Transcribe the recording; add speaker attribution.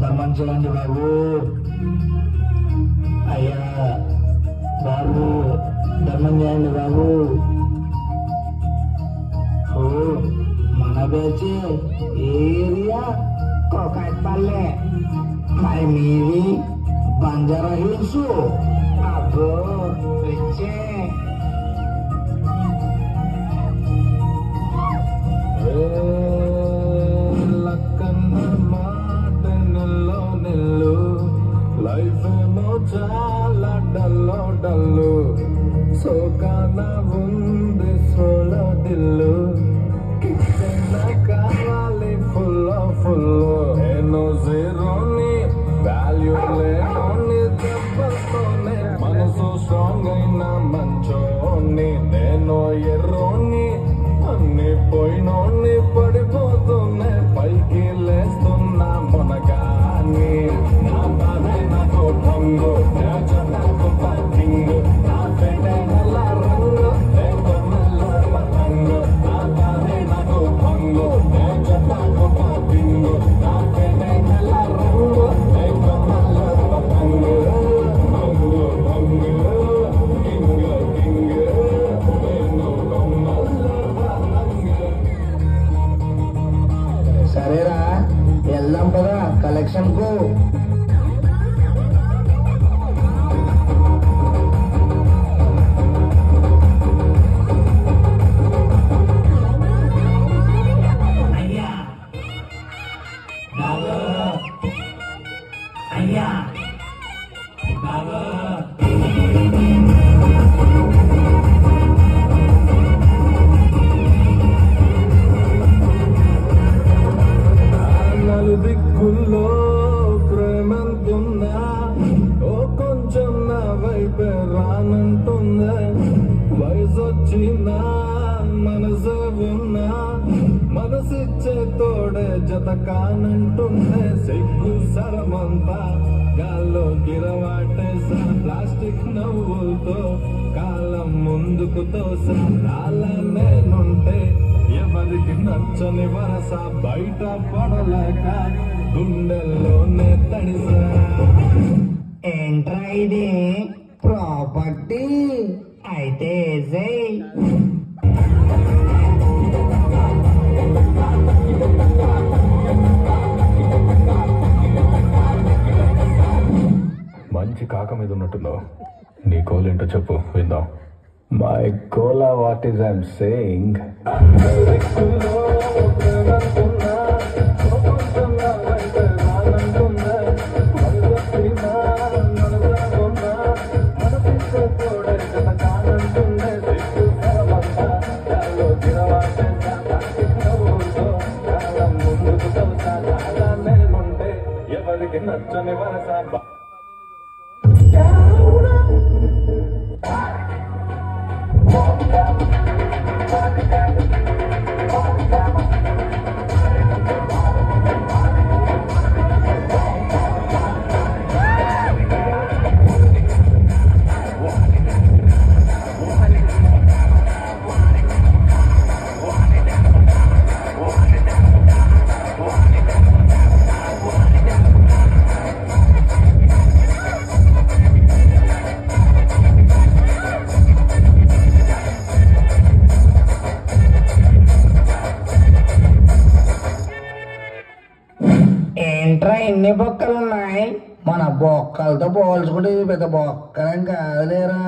Speaker 1: ధర్మం చేయండి బాబు. అయ్యా బాబు, ధర్మం చేయండి బాబు. ఓ మన బేచి ఏరియా కోకాయపల్లె, మరి మీది బంజారా హిల్స్. అబ్బో రిచ్చే.
Speaker 2: లైఫ్ ఏమో చాలా డల్లో డల్లు, సోకాన ఉంది సోలో దిల్లు, కిట్టైనా కావాలి ఫుల్ ఫుల్. నేను జీరోని, వాల్యూ లేనోని, దెబ్బతోనే మనసు స్ట్రాంగ్ అయిన మంచోని. నేను ఎర్రోని, అన్ని పోయినోని, పడిపోతూనే పైకి లేస్తున్నా మొనగాని.
Speaker 1: సరేరా, వెళ్దాం పదా కలెక్షన్ కు. అయ్యా బాబా,
Speaker 2: నలుదిక్కుల్లో ప్రేమంతున్నా, ఓ కొంచెం నా వైపే రానంటుందా. వయసొచ్చినా మనసే ఉన్నా, మనసిచ్చే తోడే జత కానంటుందే. సిగ్గు సరమంతా గాల్లో గిరవాటేసా, ప్లాస్టిక్ నవ్వులతో కాలం ముందుకు తోసా. అలా నేనుంటే ఎవరికి నచ్చని వరస, బయట పడలేక గుండెల్లోనే తడిసా.
Speaker 1: ఏంట్రా ఇది ప్రాపర్టీ అయితే
Speaker 2: మంచి కాక మీద ఉన్నట్టున్నావు. నీ గోల్ ఏంటో చెప్పు, విందాం. My goal, what is I'm saying, ఎవరికి నచ్చని వరస.
Speaker 1: ఏంట్రా ఇన్ని బొక్కలున్నాయి? మన బొక్కలతో పోల్చుకుంటే ఇది పెద్ద బొక్కలేం కాదులేరా.